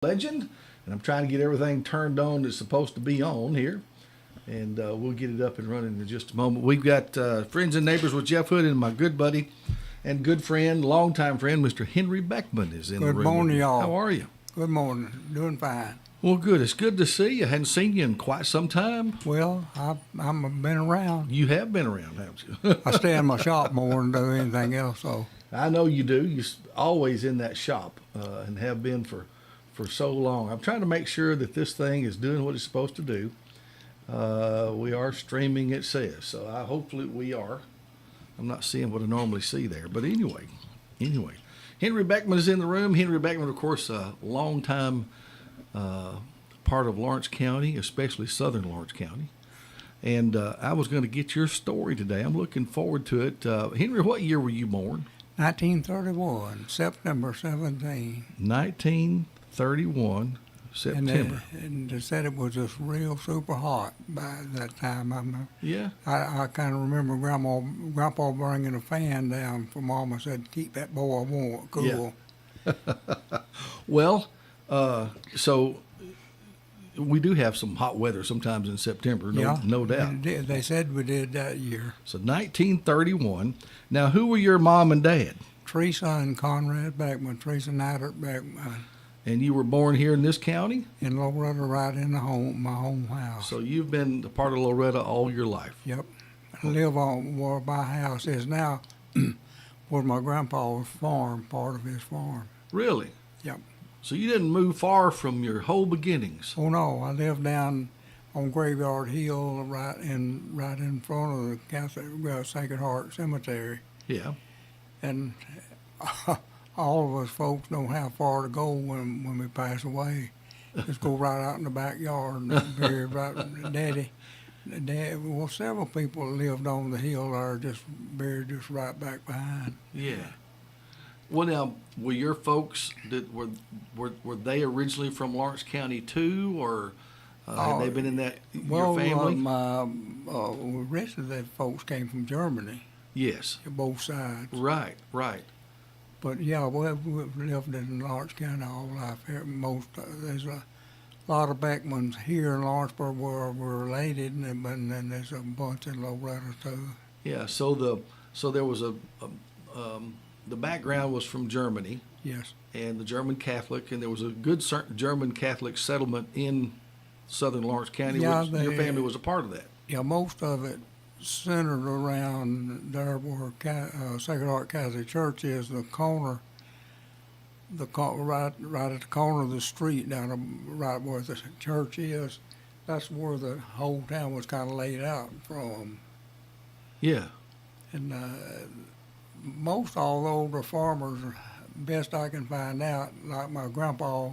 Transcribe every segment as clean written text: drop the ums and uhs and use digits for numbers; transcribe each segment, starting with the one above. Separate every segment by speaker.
Speaker 1: Legend, and I'm trying to get everything turned on that's supposed to be on here, and we'll get it up and running in just a moment. We've got Friends and Neighbors with Jeff Hood, and my good buddy and good friend, longtime friend, Mr. Henry Beckman is in the room.
Speaker 2: Good morning, y'all.
Speaker 1: How are you?
Speaker 2: Good morning. Doing fine.
Speaker 1: Well, good. It's good to see you. I hadn't seen you in quite some time.
Speaker 2: Well, I've been around.
Speaker 1: You have been around, haven't you?
Speaker 2: I stay in my shop more than do anything else. So
Speaker 1: I know you do. You're always in that shop and have been for so long. I'm trying to make sure that this thing is doing what it's supposed to do. We are streaming, it says, so hopefully we are. I'm not seeing what I normally see there, but anyway. Henry Beckman is in the room. Henry Beckman, of course, a longtime part of Lawrence County, especially southern Lawrence County. And I was going to get your story today. I'm looking forward to it. Henry, what year were you born?
Speaker 2: 1931, September 17.
Speaker 1: 1931, September.
Speaker 2: And they said it was just real super hot by that time.
Speaker 1: Yeah.
Speaker 2: I kind of remember Grandpa bringing a fan down for Mama, said, keep that boy warm, cool.
Speaker 1: Yeah. Well, so we do have some hot weather sometimes in September, no doubt.
Speaker 2: They said we did that year.
Speaker 1: So 1931. Now, who were your mom and dad?
Speaker 2: Teresa and Conrad Beckman, Teresa and Albert Beckman.
Speaker 1: And you were born here in this county?
Speaker 2: In Loretto, right in my home house.
Speaker 1: So you've been a part of Loretto all your life?
Speaker 2: Yep. I live on where my house is now, where my grandpa's farm, part of his farm.
Speaker 1: Really?
Speaker 2: Yep.
Speaker 1: So you didn't move far from your whole beginnings?
Speaker 2: Oh no, I live down on Graveyard Hill, right in front of the Catholic Sacred Heart Cemetery.
Speaker 1: Yeah.
Speaker 2: And all of us folks know how far to go when we pass away. Just go right out in the backyard and bury right. Daddy, well, several people lived on the hill there, just buried just right back behind.
Speaker 1: Yeah. Well, now, were your folks were they originally from Lawrence County too, or had they been in that your family?
Speaker 2: Well, the rest of the folks came from Germany.
Speaker 1: Yes.
Speaker 2: Both sides.
Speaker 1: Right.
Speaker 2: But yeah, we've lived in Lawrence County all life. There's a lot of Beckmans here in Lawrenceburg where we're related, and then there's a bunch in Loretto too.
Speaker 1: Yeah. So there was the background was from Germany.
Speaker 2: Yes.
Speaker 1: And the German Catholic, and there was a good German Catholic settlement in southern Lawrence County.
Speaker 2: Yeah,
Speaker 1: which your family was a part of that.
Speaker 2: Yeah, most of it centered around there where Sacred Heart Catholic Church is, the corner, right at the corner of the street down right where the church is. That's where the whole town was kind of laid out from.
Speaker 1: Yeah.
Speaker 2: And most all the older farmers, best I can find out, like my grandpa,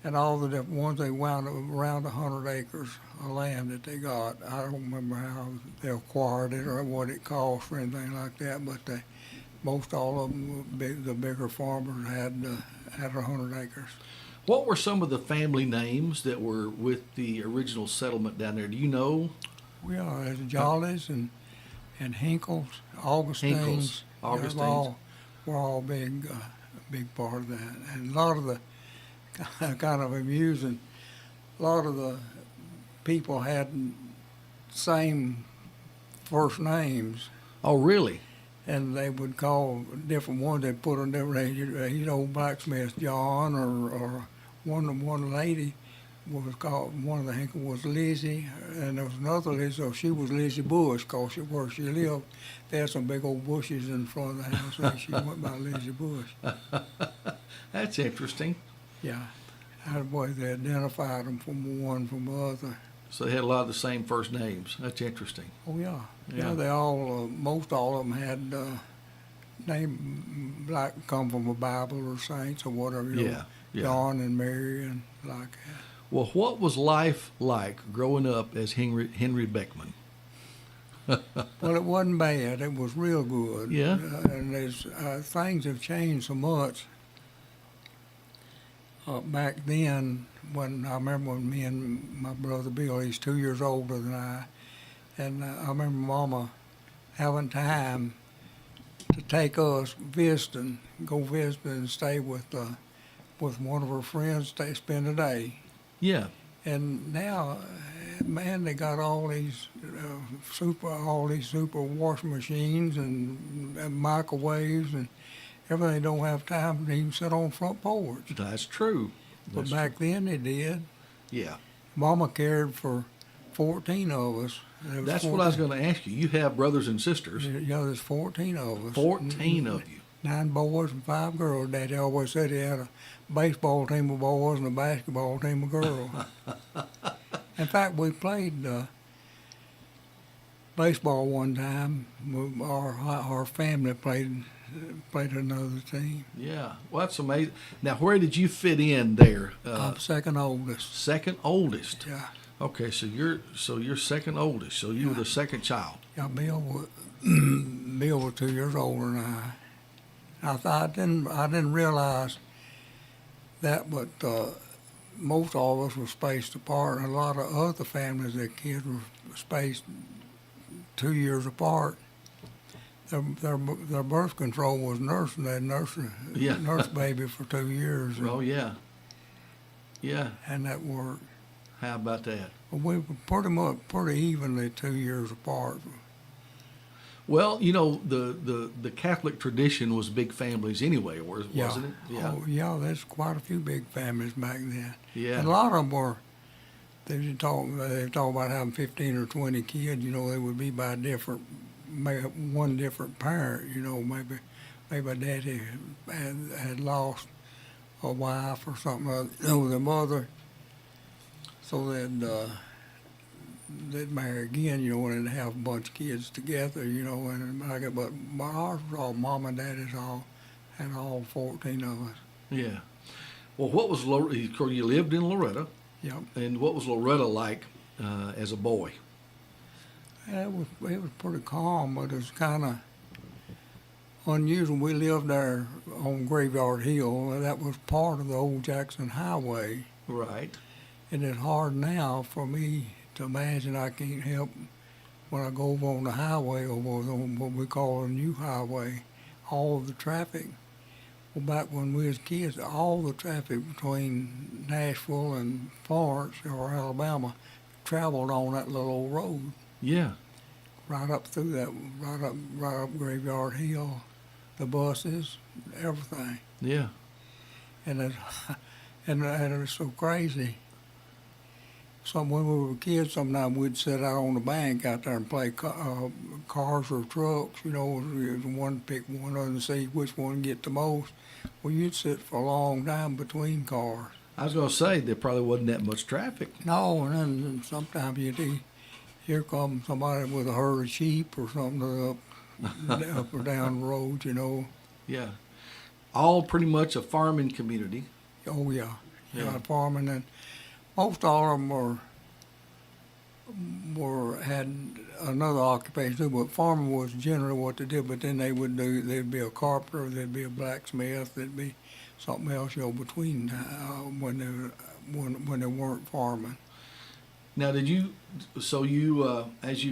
Speaker 2: and all the different ones, they wound up around 100 acres of land that they got. I don't remember how they acquired it or what it cost or anything like that, but most all of them, the bigger farmers had 100 acres.
Speaker 1: What were some of the family names that were with the original settlement down there? Do you know?
Speaker 2: Well, there's Jollies and Hinkles, Augustines.
Speaker 1: Augustines.
Speaker 2: Were all big part of that. And a lot of the kind of amusing, a lot of the people had same first names.
Speaker 1: Oh, really?
Speaker 2: And they would call different ones. They'd put on different, he's old blacksmith John, or one lady was called, one of the Hinkle was Lizzie, and there was another Lizzie, so she was Lizzie Bush, because where she lived, they had some big old bushes in front of the house, and she went by Lizzie Bush.
Speaker 1: That's interesting.
Speaker 2: Yeah, that way they identified them from one from the other.
Speaker 1: So they had a lot of the same first names. That's interesting.
Speaker 2: Oh yeah, yeah. They all, most all of them had name like come from a Bible or saints or whatever.
Speaker 1: Yeah.
Speaker 2: John and Mary and like that.
Speaker 1: Well, what was life like growing up as Henry Beckman?
Speaker 2: Well, it wasn't bad. It was real good.
Speaker 1: Yeah.
Speaker 2: And there's things have changed so much. Back then, when I remember when me and my brother Bill, he's 2 years older than I, and I remember Mama having time to take us visiting, go visit and stay with with one of her friends to spend a day.
Speaker 1: Yeah.
Speaker 2: And now, man, they got all these super washing machines and microwaves and everything. They don't have time to even sit on front porch.
Speaker 1: That's true.
Speaker 2: But
Speaker 1: That's
Speaker 2: back
Speaker 1: true.
Speaker 2: then they did.
Speaker 1: Yeah.
Speaker 2: Mama cared for 14 of us. There was
Speaker 1: That's what I was
Speaker 2: 14
Speaker 1: going to ask you. You have brothers and sisters.
Speaker 2: Yeah, there's 14 of us.
Speaker 1: 14 of you.
Speaker 2: 9 boys and 5 girls. Daddy always said he had a baseball team of boys and a basketball team of girls. In fact, we played baseball one time. Our family played another team.
Speaker 1: Yeah. Well, that's amazing. Now, where did you fit in there?
Speaker 2: I'm second oldest.
Speaker 1: Second oldest.
Speaker 2: Yeah.
Speaker 1: Okay, so you're second oldest. So you were the second child.
Speaker 2: Yeah, Bill was 2 years older than I. I didn't realize that, but most of us were spaced apart, and a lot of other families, their kids were spaced 2 years apart. Their birth control was nursing. They nursed baby for 2 years.
Speaker 1: Oh yeah. Yeah.
Speaker 2: And that worked.
Speaker 1: How about that?
Speaker 2: But we were pretty evenly 2 years apart.
Speaker 1: Well, you know, the Catholic tradition was big families anyway, wasn't it? Yeah.
Speaker 2: Oh, yeah, there's quite a few big families back then.
Speaker 1: Yeah.
Speaker 2: And a lot of them were, they talk about having 15 or 20 kids, you know, they would be by one different parent, you know, maybe daddy had lost a wife or something, the mother, so they'd marry again, you know, and they'd have a bunch of kids together, you know, but ours was all, mom and daddy's had all 14 of us.
Speaker 1: Yeah. Well, what was Loretto? You lived in Loretto.
Speaker 2: Yep.
Speaker 1: And what was Loretto like as a boy?
Speaker 2: It was pretty calm, but it was kind of unusual. We lived there on Graveyard Hill, and that was part of the old Jackson Highway.
Speaker 1: Right.
Speaker 2: And it's hard now for me to imagine. I can't help when I go over on the highway, over on what we call a new highway, all of the traffic. Well, back when we was kids, all the traffic between Nashville and Florence or Alabama traveled on that little old road.
Speaker 1: Yeah.
Speaker 2: Right up through that, right up Graveyard Hill, the buses, everything.
Speaker 1: Yeah.
Speaker 2: And it was so crazy. When we were kids, sometimes we'd sit out on the bank out there and play cars or trucks. You know, one pick one and see which one get the most. Well, you'd sit for a long time between cars.
Speaker 1: I was going to say there probably wasn't that much traffic.
Speaker 2: No, and then sometimes you'd here comes somebody with a herd of sheep or something up or down the road, you know.
Speaker 1: Yeah. All pretty much a farming community.
Speaker 2: Oh, yeah.
Speaker 1: Yeah.
Speaker 2: Farming, and most all of them had another occupation too, but farming was generally what they did. But then they'd be a carpenter, there'd be a blacksmith, there'd be something else, you know, between when they weren't farming.
Speaker 1: Now, as you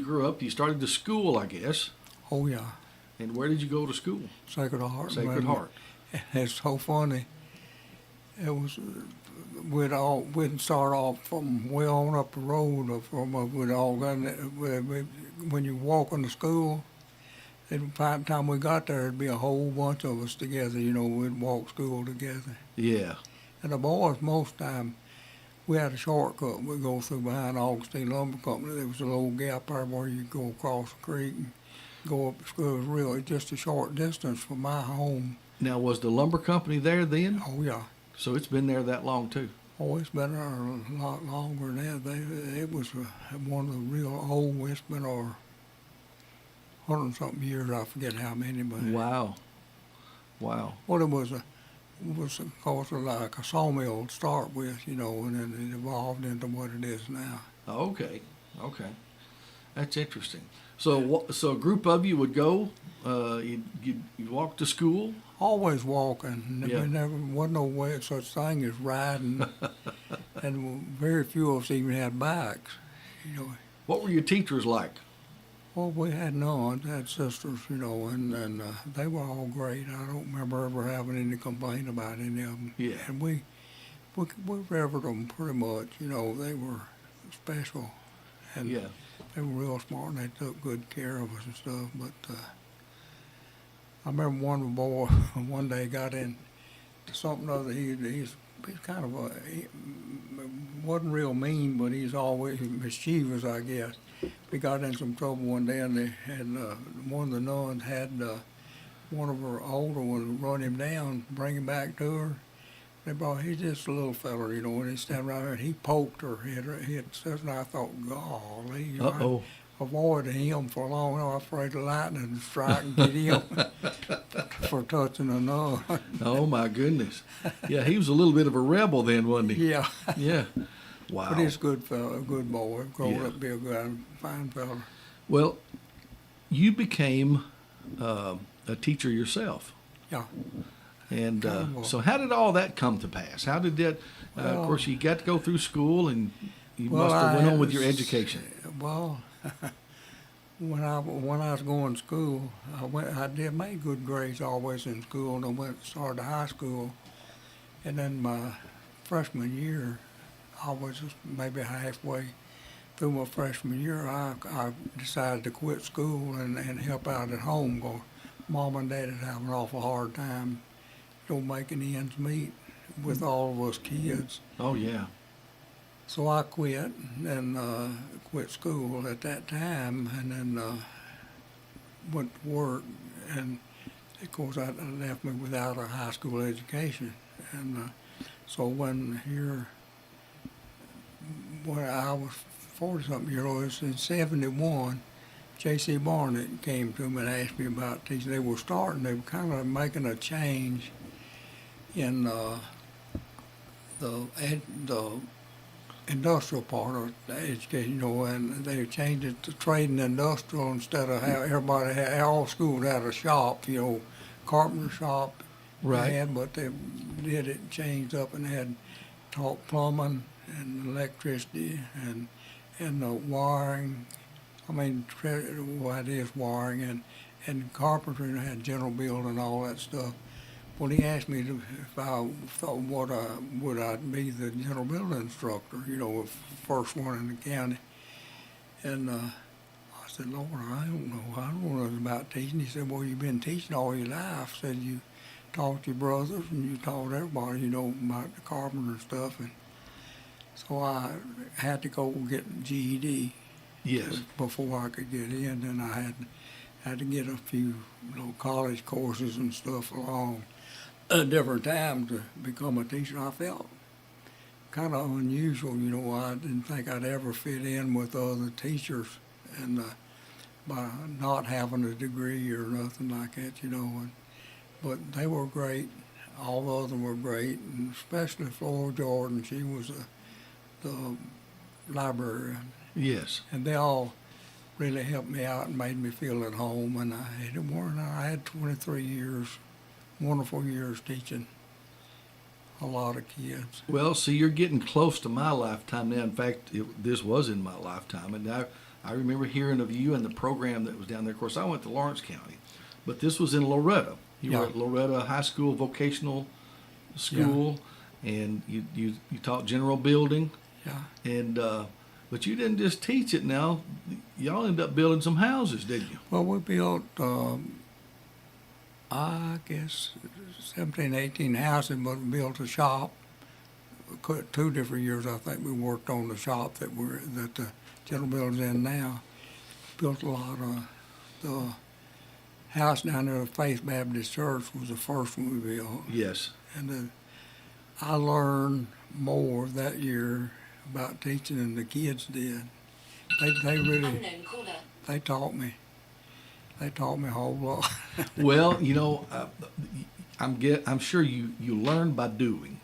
Speaker 1: grew up, you started to school, I guess.
Speaker 2: Oh yeah.
Speaker 1: And where did you go to school?
Speaker 2: Sacred Heart.
Speaker 1: Sacred Heart.
Speaker 2: It's so funny. It was we'd start off from way on up the road, or when you walk into school. And by the time we got there, it'd be a whole bunch of us together. You know, we'd walk school together.
Speaker 1: Yeah.
Speaker 2: And the boys, most time, we had a shortcut. We'd go through behind Augustine Lumber Company. There was a little gap there where you go across the creek and go up to school. It was really just a short distance from my home.
Speaker 1: Now, was the lumber company there then?
Speaker 2: Oh, yeah.
Speaker 1: So it's been there that long, too?
Speaker 2: Oh, it's been there a lot longer than that. It was one of the real old, it's been 100-something years. I forget how many, but
Speaker 1: Wow. Wow.
Speaker 2: well, it was of course like a sawmill to start with, you know, and then it evolved into what it is now.
Speaker 1: Okay. Okay. That's interesting. So a group of you would go, you'd walk to school?
Speaker 2: Always walking.
Speaker 1: Yeah.
Speaker 2: There never wasn't no way such thing as riding, and very few of us even had bikes, you know.
Speaker 1: What were your teachers like?
Speaker 2: Well, we had nuns, had sisters, and they were all great. I don't remember ever having any complaint about any of them.
Speaker 1: Yeah.
Speaker 2: And we revered them pretty much. They were special, and
Speaker 1: Yeah.
Speaker 2: they were real smart, and they took good care of us and stuff. But I remember one boy one day got in something other. He's kind of he wasn't real mean, but he's always mischievous, I guess. We got in some trouble one day, and they had one of the nuns had one of her older ones run him down, bring him back to her. He's just a little fella, and he's standing right there, and he poked her. And I thought, golly,
Speaker 1: Uh-oh.
Speaker 2: I avoided him for long. I was afraid of lightning to strike and get him for touching a nun.
Speaker 1: Oh my goodness. Yeah, he was a little bit of a rebel then, wasn't he?
Speaker 2: Yeah.
Speaker 1: Yeah. Wow.
Speaker 2: But he's a good fella, a good boy. Grown
Speaker 1: Yeah.
Speaker 2: up to be a good, fine fella.
Speaker 1: Well, you became a teacher yourself.
Speaker 2: Yeah.
Speaker 1: And
Speaker 2: Kind of a-
Speaker 1: so how did all that come to pass? How did that, of
Speaker 2: Well-
Speaker 1: course, you got to go through school and you
Speaker 2: Well,
Speaker 1: must have went on with your
Speaker 2: was-
Speaker 1: education.
Speaker 2: Well, when I was going to school, I did make good grades always in school, and I started high school, and then my freshman year, I was just maybe halfway through my freshman year, I decided to quit school and help out at home, because Mom and Dad had an awful hard time, making ends meet with all of us kids.
Speaker 1: Oh, yeah.
Speaker 2: So I quit and quit school at that time, and then went to work. And of course, that left me without a high school education. And so when I was 40-something years old, it was in '71. J.C. Barnett came to me and asked me about teaching. They were kind of making a change in the industrial part of the education, and they changed it to trade and industrial instead of how all schools had a shop, carpenter shop.
Speaker 1: Right.
Speaker 2: They had, but they did it changed up and had taught plumbing and electricity and wiring. I mean, what is wiring and carpentry, and had general building and all that stuff. Well, he asked me if I thought would I be the general building instructor, first one in the county. And I said, Lord, I don't know. I don't know nothing about teaching. He said, well, you've been teaching all your life. Said you taught your brothers and you taught everybody, about the carpenter and stuff. And so I had to go get GED.
Speaker 1: Yes.
Speaker 2: Before I could get in, and I had to get a few college courses and stuff along at different times to become a teacher. I felt kind of unusual, I didn't think I'd ever fit in with other teachers, and by not having a degree or nothing like that, but they were great. All the others were great, and especially Flora Jordan. She was the librarian.
Speaker 1: Yes.
Speaker 2: And they all really helped me out and made me feel at home. And I had 23 years, wonderful years teaching a lot of kids.
Speaker 1: Well, see, you're getting close to my lifetime now. In fact, this was in my lifetime. And I remember hearing of you and the program that was down there. Of course, I went to Lawrence County, but this was in Loretto. You were at Loretto High School Vocational School, and you taught general building.
Speaker 2: Yeah.
Speaker 1: And but you didn't just teach it now. Y'all ended up building some houses, didn't you?
Speaker 2: Well, we built, I guess, 17, 18 houses, but we built a shop. 2 different years, I think, we worked on the shop that the general building's in now. Built a lot of the house down there at Faith Baptist Church was the first one we built.
Speaker 1: Yes.
Speaker 2: And I learned more that year about teaching than the kids did. They really, they taught me. They taught me a whole lot.
Speaker 1: Well, I'm sure you learn by doing,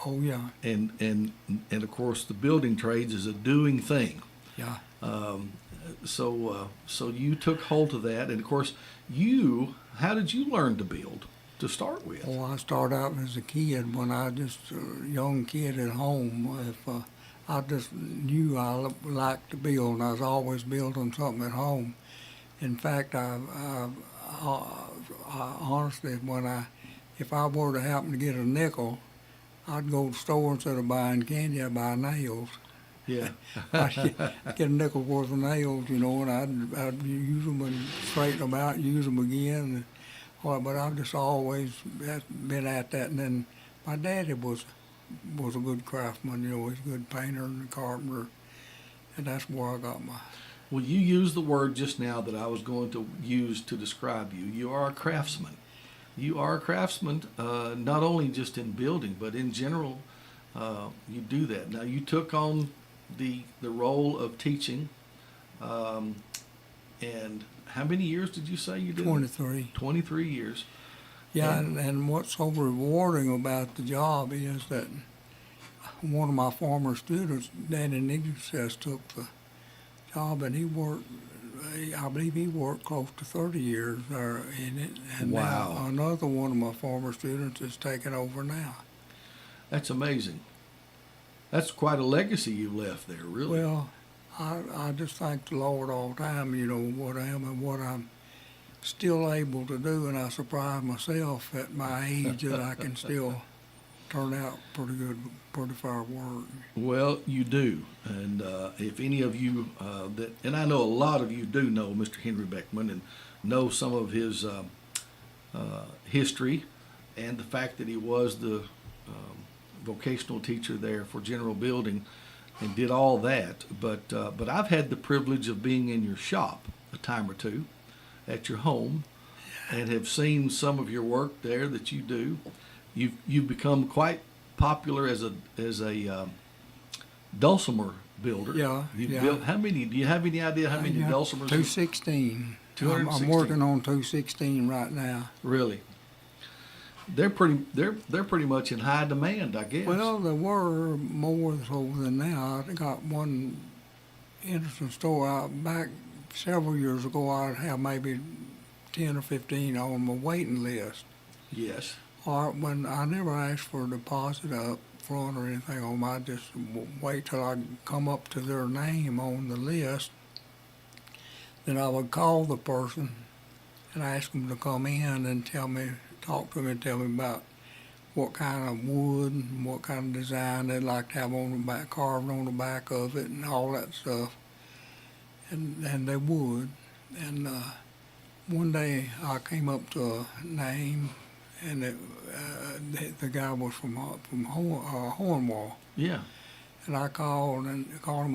Speaker 2: Oh yeah,
Speaker 1: and of course the building trades is a doing thing.
Speaker 2: yeah.
Speaker 1: So you took hold of that, and of course how did you learn to build to start with?
Speaker 2: Oh, I started out as a kid when I just a young kid at home. If I just knew I liked to build, and I was always building something at home. In fact, I honestly, if I were to happen to get a nickel, I'd go to the store instead of buying candy, I'd buy nails.
Speaker 1: Yeah.
Speaker 2: I'd get a nickel worth of nails, you know, and I'd use them and straighten them out, use them again. And all that, but I've just always been at that. And then my daddy was a good craftsman, you know, he's a good painter and carpenter, and that's where I got my.
Speaker 1: Well, you used the word just now that I was going to use to describe you. You are a craftsman. You are a craftsman, not only just in building, but in general. You do that. Now, you took on the role of teaching, and how many years did you say you did?
Speaker 2: 23.
Speaker 1: 23 years.
Speaker 2: Yeah, and what's so rewarding about the job is that one of my former students, Danny Niggas, took the job, and I believe he worked close to 30 years there in it. And
Speaker 1: Wow.
Speaker 2: now another one of my former students is taking over now.
Speaker 1: That's amazing. That's quite a legacy you left there, really.
Speaker 2: Well, I just thank the Lord all the time, you know, what I am and what I'm still able to do, and I surprise myself at my age that I can still turn out pretty good, pretty far work.
Speaker 1: Well, you do, and if any of you and I know a lot of you do know Mr. Henry Beckman and know some of his history and the fact that he was the vocational teacher there for general building and did all that. But I've had the privilege of being in your shop a time or two at your home and have seen some of your work there that you do. You've become quite popular as a dulcimer builder.
Speaker 2: Yeah,
Speaker 1: You've
Speaker 2: yeah.
Speaker 1: built how many? Do you have any idea how many dulcimers?
Speaker 2: 216.
Speaker 1: 216.
Speaker 2: I'm working on 216 right now.
Speaker 1: Really? They're pretty much in high demand, I guess.
Speaker 2: Well, there were more so than now. I got one interesting story. Back several years ago, I'd have maybe 10 or 15 on my waiting list.
Speaker 1: Yes.
Speaker 2: Or when I never asked for a deposit up front or anything on them, I just wait till I come up to their name on the list. Then I would call the person and ask them to come in and talk to me and tell me about what kind of wood and what kind of design they'd like to have on the back, carved on the back of it and all that stuff. And they would. And one day I came up to a name, and the guy was from Hornwall.
Speaker 1: Yeah.
Speaker 2: And I called him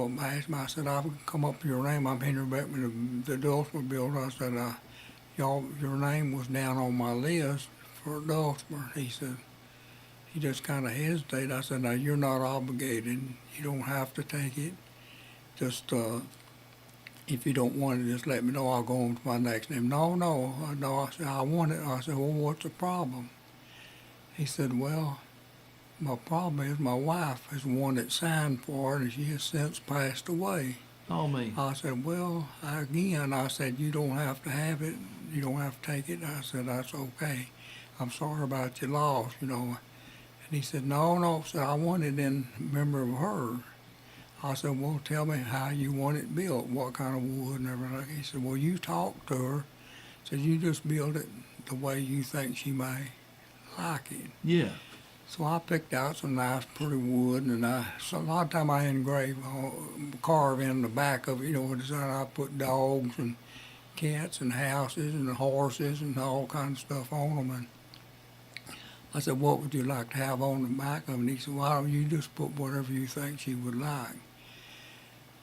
Speaker 2: up and asked him. I said, "I've come up to your name. I'm Henry Beckman, the dulcimer builder." I said, your name was down on my list for a dulcimer." He said, he just kind of hesitated. I said, "Now, you're not obligated. You don't have to take it. Just if you don't want it, just let me know. I'll go on to my next name." No. I said, "I want it." I said, "Well, what's the problem?" He said, "Well, my problem is my wife is the one that signed for it, and she has since passed away."
Speaker 1: Oh, me.
Speaker 2: I said, "Well, I said, you don't have to have it. You don't have to take it." I said, "That's okay. I'm sorry about your loss, you know." And he said, No. Said, "I want it in memory of her." I said, "Well, tell me how you want it built, what kind of wood and everything." He said, "Well, you talk to her." Said, "You just build it the way you think she may like it."
Speaker 1: Yeah.
Speaker 2: So I picked out some nice, pretty wood, and so a lot of time I engrave, carve in the back of it, you know, design. I put dogs and cats and houses and horses and all kinds of stuff on them. And I said, "What would you like to have on the back of it?" And he said, "Why don't you just put whatever you think she would like?"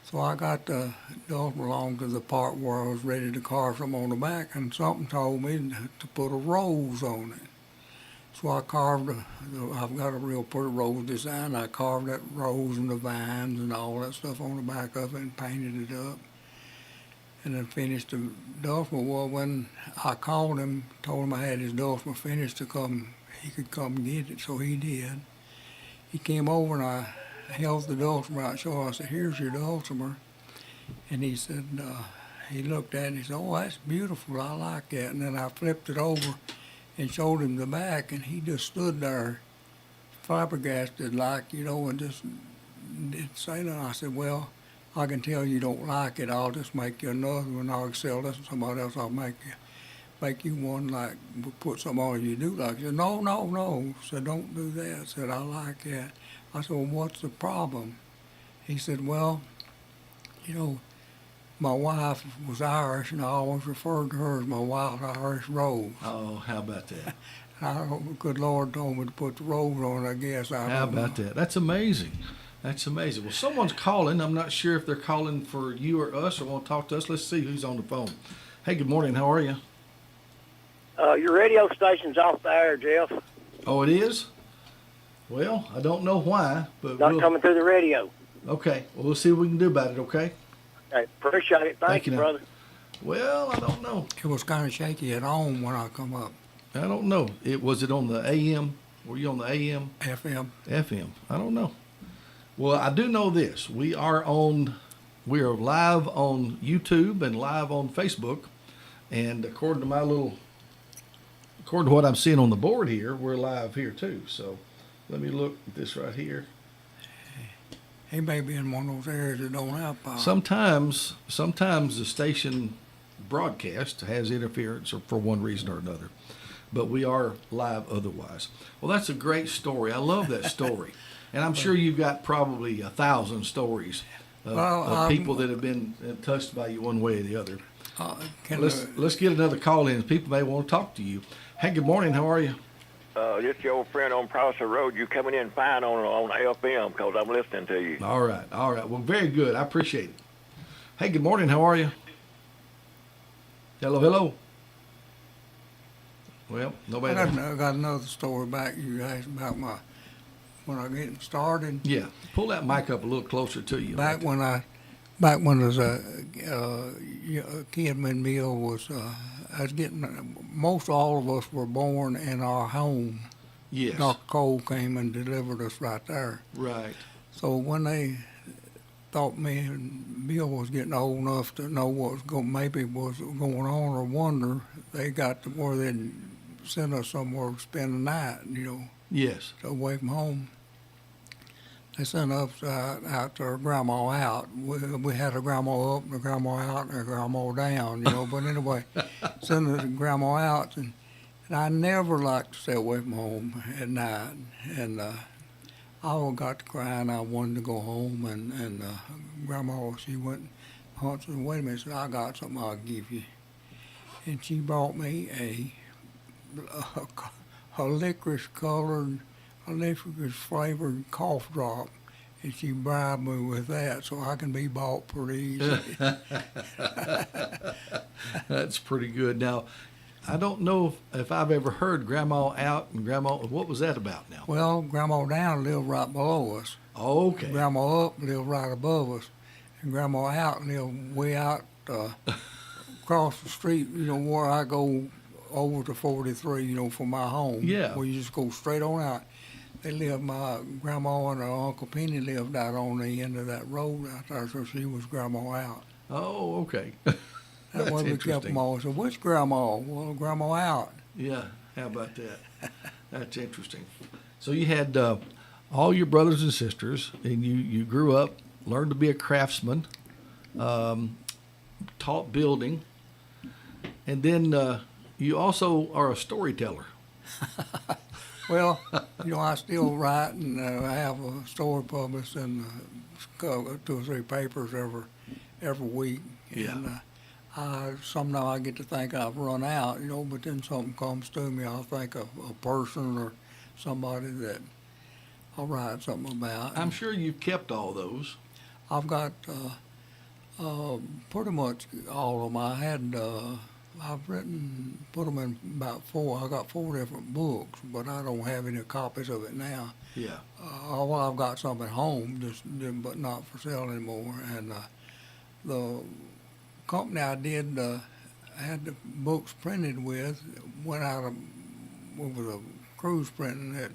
Speaker 2: So I got the dulcimer along to the part where I was ready to carve some on the back, and something told me to put a rose on it. So I carved, I've got a real pretty rose design. I carved that rose and the vines and all that stuff on the back of it and painted it up. And then finished the dulcimer. Well, when I called him, told him I had his dulcimer finished he could come get it, so he did. He came over and I held the dulcimer out, so I said, "Here's your dulcimer." And he said, he looked at it and he said, "Oh, that's beautiful, I like that." And then I flipped it over and showed him the back, and he just stood there flabbergasted like, you know, and just didn't say nothing. I said, "Well, I can tell you don't like it. I'll just make you another one. I'll sell this to somebody else. I'll make you one like put something on you do like. He said, no, no, no. I said, don't do that. I said, I like that. I said, well, what's the problem? He said, well, you know, my wife was Irish, and I always referred to her as my wild Irish rose.
Speaker 1: Oh, how about that?
Speaker 2: Good Lord told me to put the rose on, I guess.
Speaker 1: How about that? That's amazing. That's amazing. Well, someone's calling. I'm not sure if they're calling for you or us or want to talk to us. Let's see who's on the phone. Hey, good morning. How are you?
Speaker 3: Your radio station's off the air, Jeff.
Speaker 1: Oh, it is? Well, I don't know why, but
Speaker 3: Not coming through the radio.
Speaker 1: Okay. Well, we'll see what we can do about it, okay?
Speaker 3: Okay, appreciate it. Thank you,
Speaker 1: now.
Speaker 3: brother.
Speaker 1: Well, I don't know.
Speaker 2: It was kind of shaky at home when I come up.
Speaker 1: I don't know. Was it on the AM? Were you on the AM?
Speaker 2: FM.
Speaker 1: FM. I don't know. Well, I do know this. We are live on YouTube and live on Facebook. And according to what I'm seeing on the board here, we're live here too. So let me look at this right here.
Speaker 2: He may be in one of those areas that don't have power.
Speaker 1: Sometimes the station broadcast has interference or for one reason or another. But we are live otherwise. Well, that's a great story. I love that story. And I'm sure you've got probably 1,000 stories of people that have been touched by you one way or the other. Let's get another call in. People may want to talk to you. Hey, good morning. How are you?
Speaker 4: Just your old friend on Prosser Road. You coming in fine on FM because I'm listening to you.
Speaker 1: All right. Well, very good. I appreciate it. Hey, good morning. How are you? Hello. Well, nobody.
Speaker 2: I got another story back. You asked about when I getting started.
Speaker 1: Yeah, pull that mic up a little closer to you.
Speaker 2: Back when I was a kid, when Bill was, I was getting. Most all of us were born in our home.
Speaker 1: Yes.
Speaker 2: Dr. Cole came and delivered us right there.
Speaker 1: Right.
Speaker 2: So when they thought me and Bill was getting old enough to know what was maybe was going on or wonder, they got to where they'd send us somewhere to spend the night,
Speaker 1: Yes.
Speaker 2: away from home. They sent us out to our grandma out. We had a grandma up and a grandma out and a grandma down, But anyway, sent us grandma out, and I never liked to stay away from home at night. And I got to crying. I wanted to go home, and grandma, she went, said, wait a minute, said, I got something I'll give you. And she brought me a licorice flavored cough drop, and she bribed me with that so I can be bought pretty easy.
Speaker 1: That's pretty good. Now, I don't know if I've ever heard Grandma out and Grandma. What was that about now?
Speaker 2: Well, Grandma down lived right below us.
Speaker 1: Okay.
Speaker 2: Grandma up lived right above us, and Grandma out lived way out across the street. Where I go over to 43. From my home.
Speaker 1: Yeah.
Speaker 2: Where you just go straight on out. My grandma and her Uncle Penny lived out on the end of that road out there, so she was Grandma out.
Speaker 1: Oh, okay.
Speaker 2: That way we kept them all. So which grandma? Well, Grandma out.
Speaker 1: Yeah, how about that? That's interesting. So you had all your brothers and sisters, and you grew up, learned to be a craftsman, taught building, and then you also are a storyteller.
Speaker 2: Well, I still write, and I have a story published in 2 or 3 papers every week.
Speaker 1: Yeah.
Speaker 2: And sometimes I get to think I've run out, but then something comes to me. I'll think of a person or somebody that I'll write something about.
Speaker 1: I'm sure you've kept all those.
Speaker 2: I've got pretty much all of them. I've put them in about 4. I got 4 different books, but I don't have any copies of it now.
Speaker 1: Yeah.
Speaker 2: Well, I've got some at home, but not for sale anymore. And the company I had the books printed with, went out with a cruise printing at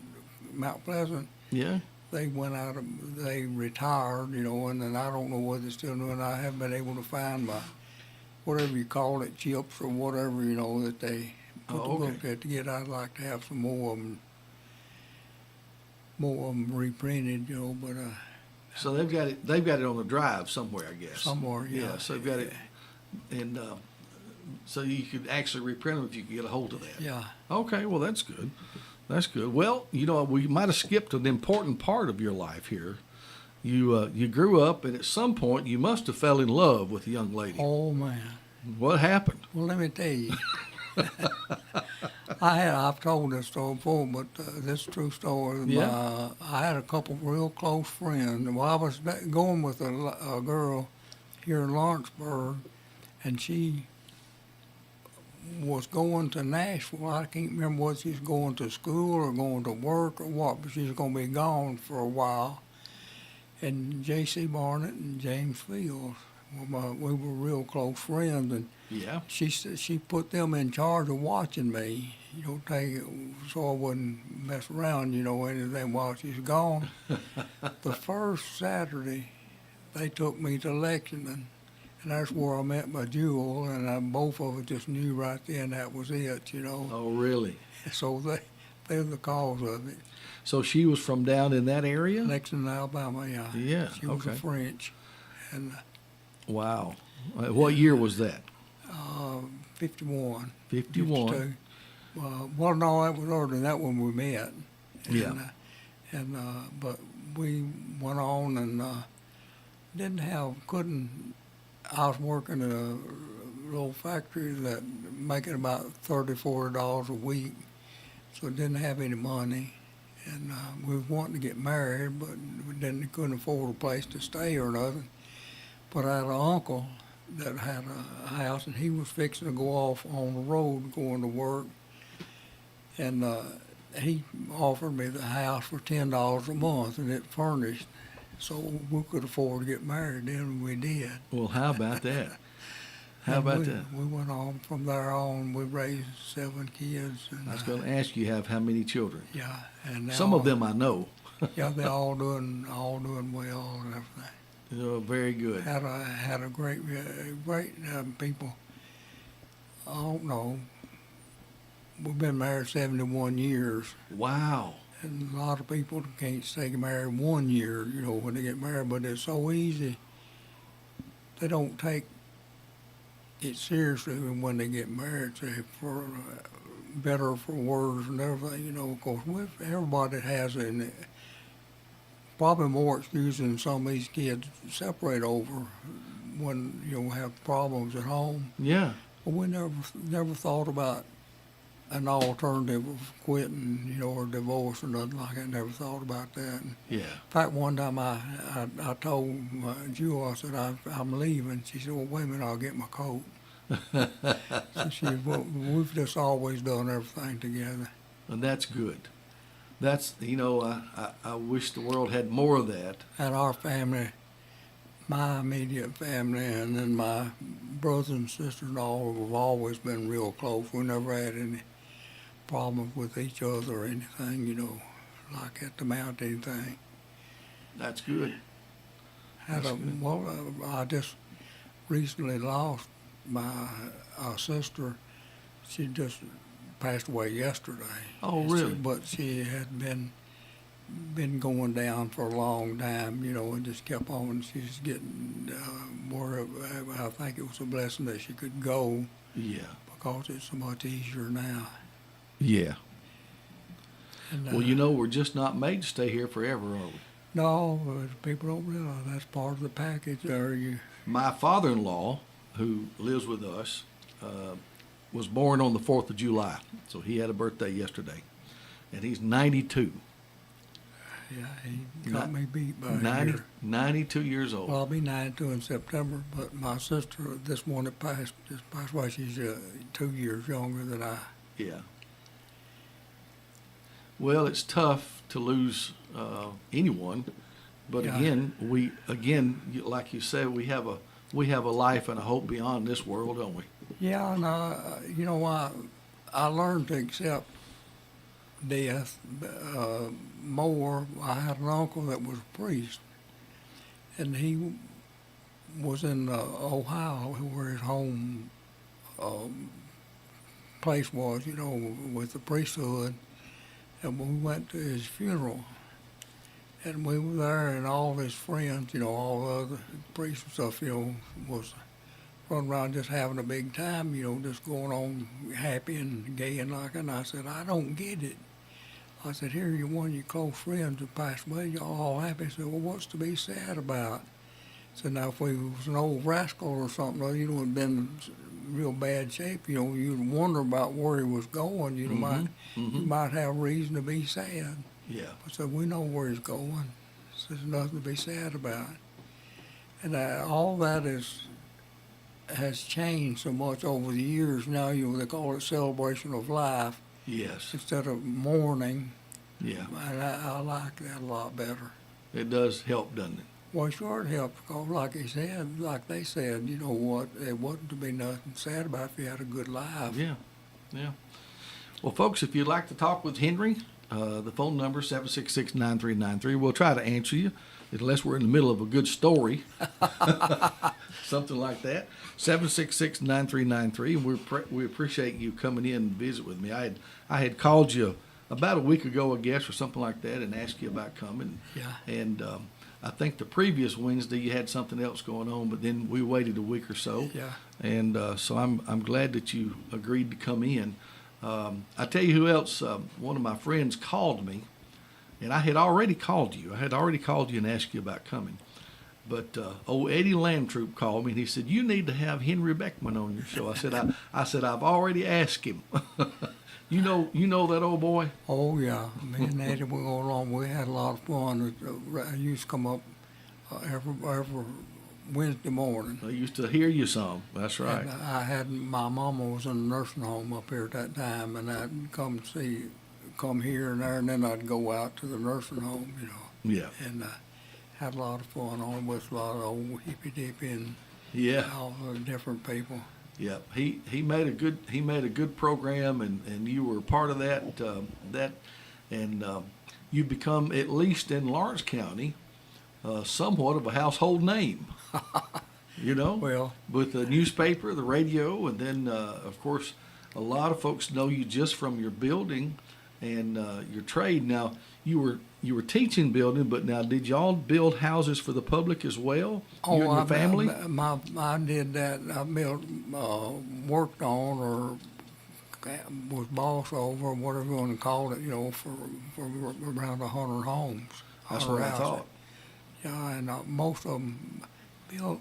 Speaker 2: Mount Pleasant.
Speaker 1: Yeah.
Speaker 2: They retired, and then I don't know what they're still doing. I haven't been able to find my, whatever you call it, chips or whatever, that they put the book there to get. I'd like to have some more of them reprinted, but
Speaker 1: So they've got it on the drive somewhere, I guess.
Speaker 2: Somewhere, yeah.
Speaker 1: So they've got it, and so you could actually reprint them if you could get a hold of that.
Speaker 2: Yeah.
Speaker 1: Okay, well that's good. That's good. Well, we might have skipped an important part of your life here. You grew up, and at some point you must have fell in love with a young lady.
Speaker 2: Oh man.
Speaker 1: What happened?
Speaker 2: Well, let me tell you. I've told this story before, but this is a true story.
Speaker 1: Yeah.
Speaker 2: I had a couple real close friends. Well, I was going with a girl here in Lawrenceburg, and she was going to Nashville. I can't remember whether she was going to school or going to work or what, but she was going to be gone for a while. And J.C. Barnett and James Fields, we were real close friends, and
Speaker 1: Yeah.
Speaker 2: she put them in charge of watching me, so I wouldn't mess around, anything while she's gone. The first Saturday, they took me to Lexington, and that's where I met my jewel, and both of us just knew right then that was it,
Speaker 1: Oh, really?
Speaker 2: So they're the cause of it.
Speaker 1: So she was from down in that area?
Speaker 2: Lexington, Alabama, yeah.
Speaker 1: Yeah,
Speaker 2: She was a
Speaker 1: okay.
Speaker 2: French, and
Speaker 1: Wow. What year was that?
Speaker 2: 51.
Speaker 1: 51.
Speaker 2: 52. Well, no, that was earlier than that when we met.
Speaker 1: Yeah.
Speaker 2: But we went on and I was working in a little factory that making about $30, $40 a week, so didn't have any money. And we was wanting to get married, but we couldn't afford a place to stay or nothing. But I had an uncle that had a house, and he was fixing to go off on the road going to work. And he offered me the house for $10 a month, and it furnished, so we could afford to get married then, and we did.
Speaker 1: Well, how about that? How
Speaker 2: And
Speaker 1: about
Speaker 2: we,
Speaker 1: that?
Speaker 2: We went on from there on. We raised 7 kids. And,
Speaker 1: I was going to ask you how many children.
Speaker 2: yeah, and
Speaker 1: Some of them I know.
Speaker 2: yeah, they're all doing well and everything.
Speaker 1: Very good.
Speaker 2: Had a great people. I don't know. We've been married 71 years,
Speaker 1: Wow.
Speaker 2: and a lot of people can't stay married 1 year, when they get married. But it's so easy. They don't take it seriously when they get married. Say for better or for worse and everything. Of course, everybody has it. Probably more excuse than some of these kids separate over when have problems at home.
Speaker 1: Yeah.
Speaker 2: But we never thought about an alternative of quitting, or divorce or nothing like that. Never thought about that.
Speaker 1: Yeah.
Speaker 2: In fact, one time I told Jewel, I said, I'm leaving. She said, well, wait a minute, I'll get my coat. So she said, well, we've just always done everything together.
Speaker 1: And that's good. That's, I wish the world had more of that.
Speaker 2: And our family, my immediate family, and then my brothers and sisters-in-law have always been real close. We never had any problems with each other or anything, like at the mount anything.
Speaker 1: That's good.
Speaker 2: I just recently lost my sister. She just passed away yesterday.
Speaker 1: Oh, really?
Speaker 2: But she had been going down for a long time, and just kept on. She's getting more. I think it was a blessing that she could go
Speaker 1: Yeah.
Speaker 2: because it's so much easier now.
Speaker 1: Yeah.
Speaker 2: And,
Speaker 1: Well, we're just not made to stay here forever, are we?
Speaker 2: no, people don't realize that's part of the package.
Speaker 1: My father-in-law, who lives with us, was born on the 4th of July. So he had a birthday yesterday. And he's 92.
Speaker 2: Yeah, he got me beat by a
Speaker 1: 90,
Speaker 2: year.
Speaker 1: 92 years old.
Speaker 2: Well, I'll be 92 in September, but my sister, this one that passed away, she's 2 years younger than I.
Speaker 1: Yeah. Well, it's tough to lose anyone, but
Speaker 2: Yeah.
Speaker 1: again, like you said, we have a life and a hope beyond this world, don't we?
Speaker 2: Yeah, and I learned to accept death more. I had an uncle that was a priest, and he was in Ohio, where his home place was, with the priesthood. And we went to his funeral, And we were there, and all his friends, all the other priests and stuff, was running around just having a big time, just going on happy and gay and like. And I said, I don't get it. I said, here, you're one of your close friends that passed away. Y'all all happy. I said, well, what's to be sad about? I said, now, if we was an old rascal or something, it'd been in real bad shape. You'd wonder about where he was going. You might have reason to be sad.
Speaker 1: Yeah.
Speaker 2: I said, we know where he's going. So there's nothing to be sad about. And all that has changed so much over the years. Now, they call it celebration of life
Speaker 1: Yes.
Speaker 2: instead of mourning.
Speaker 1: Yeah.
Speaker 2: And I like that a lot better.
Speaker 1: It does help, doesn't it?
Speaker 2: Well, sure it helps, because like they said, it wasn't to be nothing sad about if you had a good life.
Speaker 1: Yeah. Yeah. Well, folks, if you'd like to talk with Henry, the phone number is 766-9393. We'll try to answer you, unless we're in the middle of a good story, something like that. 766-9393. And we appreciate you coming in and visit with me. I had called you about a week ago, I guess, or something like that, and asked you about coming.
Speaker 2: Yeah.
Speaker 1: And I think the previous Wednesday you had something else going on, but then we waited a week or so.
Speaker 2: Yeah.
Speaker 1: And so I'm glad that you agreed to come in. I tell you who else, one of my friends called me, and I had already called you. I had already called you and asked you about coming. But old Eddie Landtroop called me, and he said, you need to have Henry Beckman on your show. I said, I've already asked him. You know that old boy?
Speaker 2: Oh, yeah. Me and Eddie were going along. We had a lot of fun. I used to come up every Wednesday morning.
Speaker 1: I used to hear you some. That's right.
Speaker 2: And my mama was in a nursing home up here at that time, and I'd come here and there, and then I'd go out to the nursing home,
Speaker 1: Yeah.
Speaker 2: and had a lot of fun on with a lot of old hippy-dippy and
Speaker 1: Yeah.
Speaker 2: all the different people.
Speaker 1: Yeah. He made a good program, and you were part of that, and you become, at least in Lawrence County, somewhat of a household name.
Speaker 2: Well,
Speaker 1: with the newspaper, the radio, and then of course a lot of folks know you just from your building and your trade. Now you were teaching building, but now did y'all build houses for the public as well? You and your family?
Speaker 2: I did that. I built, worked on, or was boss over, whatever you want to call it, for around 100 homes.
Speaker 1: That's what I thought.
Speaker 2: Yeah, and most of them built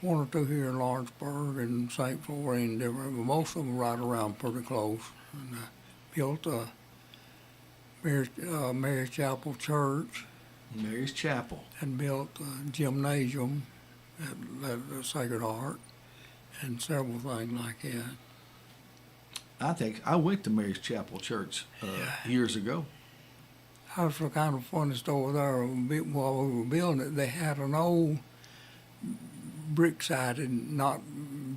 Speaker 2: one or two here in Lawrenceburg and St. Florine, different, but most of them right around pretty close. And built Mary's Chapel Church,
Speaker 1: Mary's Chapel.
Speaker 2: and built a gymnasium at the Sacred Heart, and several things like that.
Speaker 1: I think I went to Mary's Chapel Church years ago.
Speaker 2: That was a kind of funny story there. While we were building it, they had an old not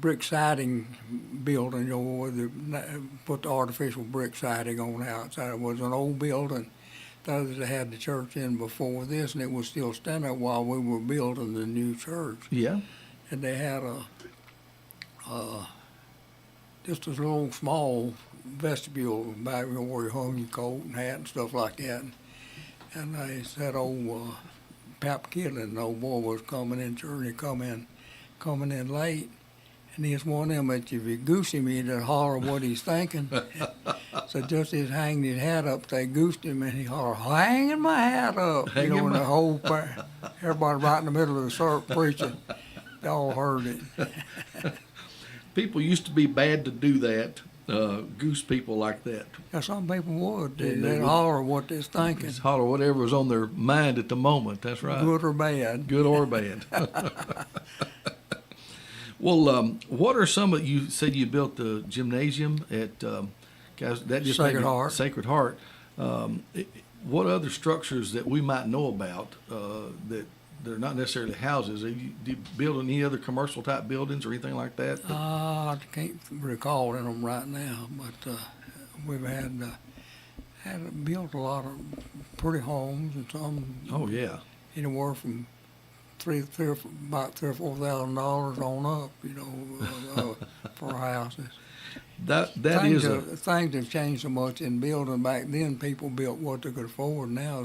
Speaker 2: brick siding building, where they put the artificial brick siding on the outside. It was an old building that they had the church in before this, and it was still standing there while we were building the new church.
Speaker 1: Yeah.
Speaker 2: And they had just a little small vestibule back where you hung your coat and hat and stuff like that. And they said old Pap Kidlin, the old boy, was coming in church. He coming in late, and he's one of them that if you goose him, he'd holler what he's thinking. So just as he hanged his hat up, they goosed him, and he hollered, hanging my hat up. And the whole everybody right in the middle of the service preaching, they all heard it.
Speaker 1: People used to be bad to do that, goose people like that.
Speaker 2: Yeah, some people would.
Speaker 1: Yeah,
Speaker 2: They'd holler what they're thinking.
Speaker 1: Just holler whatever was on their mind at the moment. That's right.
Speaker 2: Good or bad.
Speaker 1: Good or bad. Well, what are some of, you said you built the gymnasium at guys, that just
Speaker 2: Sacred Heart.
Speaker 1: Sacred Heart. What other structures that we might know about that they're not necessarily houses? Do you build any other commercial type buildings or anything like that?
Speaker 2: I can't recall in them right now, but we've had built a lot of pretty homes, and some
Speaker 1: Oh yeah.
Speaker 2: anywhere from about $3,000 or $4,000 on up, for houses.
Speaker 1: Things
Speaker 2: Things have changed so much in building. Back then, people built what they could afford. Now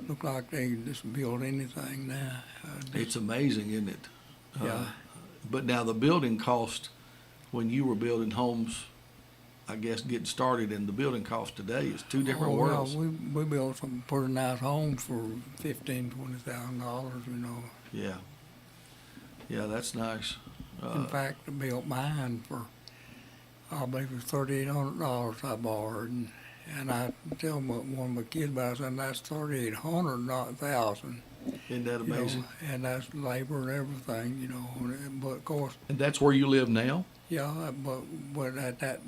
Speaker 2: look like they just build anything now.
Speaker 1: It's amazing, isn't it?
Speaker 2: Yeah.
Speaker 1: But now the building cost, when you were building homes, I guess getting started, and the building cost today is two different
Speaker 2: Oh,
Speaker 1: worlds.
Speaker 2: yeah, we built some pretty nice homes for $15,000-$20,000, you know.
Speaker 1: Yeah. Yeah, that's nice.
Speaker 2: In fact, I built mine for, I believe it was $3,800 I borrowed. And I tell one of my kids about it, I said, that's $3,800, not 1,000.
Speaker 1: Isn't that
Speaker 2: You know,
Speaker 1: amazing?
Speaker 2: and that's labor and everything, you know. But of course,
Speaker 1: And that's where you live now?
Speaker 2: yeah, but at that,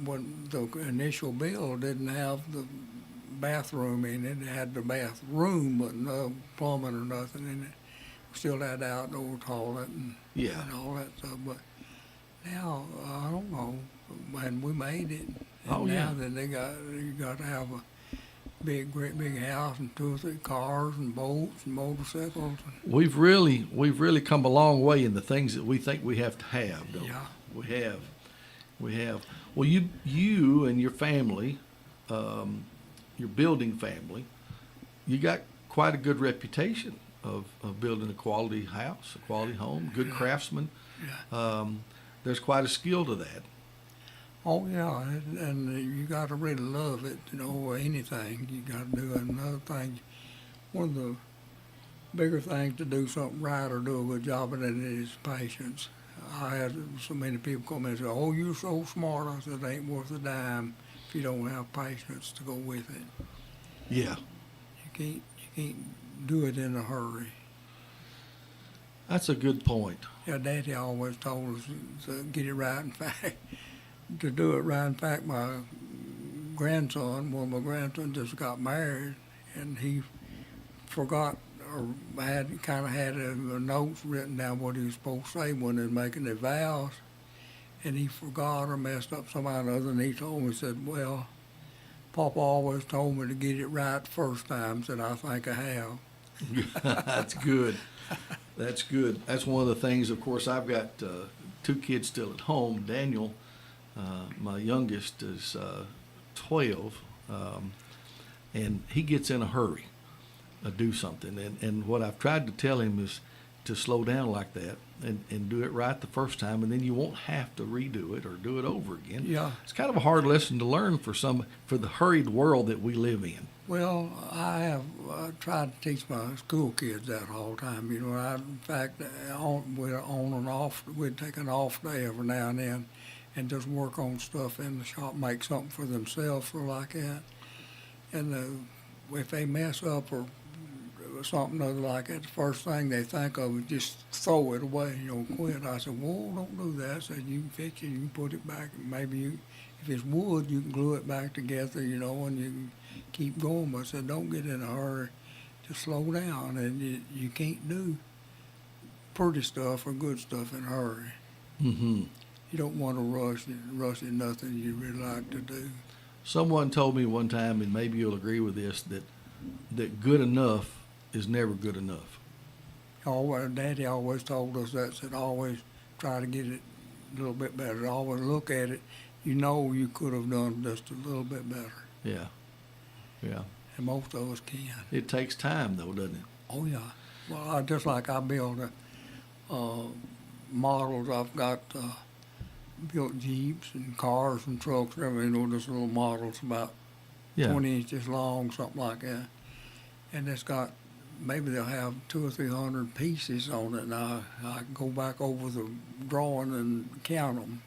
Speaker 2: when the initial bill didn't have the bathroom in it, it had the bathroom, but no plumbing or nothing in it. Still had the outdoor toilet and
Speaker 1: Yeah.
Speaker 2: all that stuff. But now, I don't know, and we made it. And
Speaker 1: Oh, yeah.
Speaker 2: now that you got to have a great big house and 2 or 3 cars and boats and motorcycles.
Speaker 1: We've really come a long way in the things that we think we have to have, don't
Speaker 2: Yeah.
Speaker 1: we? We have. Well, you and your family, your building family, you got quite a good reputation of building a quality house, a quality home, good craftsman.
Speaker 2: Yeah.
Speaker 1: There's quite a skill to that.
Speaker 2: Oh yeah, and you got to really love it, you know, or anything. You got to do it. Another thing, one of the bigger things to do something right or do a good job at it is patience. I had so many people come in and say, "Oh, you're so smart." I said, "It ain't worth a dime if you don't have patience to go with it.
Speaker 1: Yeah.
Speaker 2: You can't do it in a hurry."
Speaker 1: That's a good point.
Speaker 2: Yeah, Daddy always told us to get it right. In fact, to do it right. In fact, my grandson, one of my grandsons, just got married, and he forgot or had a notes written down what he was supposed to say when he was making the vows, and he forgot or messed up somehow or other. And he told me, he said, "Well, Papa always told me to get it right the first time." Said, "I think I have."
Speaker 1: That's good. That's good. That's one of the things. Of course, I've got 2 kids still at home. Daniel, my youngest, is 12, and he gets in a hurry to do something. And what I've tried to tell him is to slow down like that and do it right the first time, and then you won't have to redo it or do it over again.
Speaker 2: Yeah.
Speaker 1: It's kind of a hard lesson to learn for the hurried world that we live in.
Speaker 2: Well, I have tried to teach my school kids that all the time. You know, in fact, we're on and off. We'd take an off day every now and then, and just work on stuff in the shop, make something for themselves or like that. And if they mess up or something other like that, the first thing they think of is just throw it away, you know, quit. I said, "Whoa, don't do that." I said, "You can fix it, you can put it back, and maybe if it's wood, you can glue it back together, you know, and you can keep going." But I said, "Don't get in a hurry, just slow down, and you can't do pretty stuff or good stuff in a hurry.
Speaker 1: Mm-hmm.
Speaker 2: You don't want to rush in nothing you really like to do."
Speaker 1: Someone told me one time, and maybe you'll agree with this, that good enough is never good enough.
Speaker 2: Daddy always told us that, said always try to get it a little bit better. Always look at it. You know you could have done just a little bit better.
Speaker 1: Yeah. Yeah.
Speaker 2: And most of us can.
Speaker 1: It takes time, though, doesn't it?
Speaker 2: Oh, yeah. Well, just like I build models, I've got built Jeeps and cars and trucks, everything, you know, just little models about
Speaker 1: Yeah.
Speaker 2: 20 inches long, something like that. And it's got, maybe they'll have 200 or 300 pieces on it, and I go back over the drawing and count them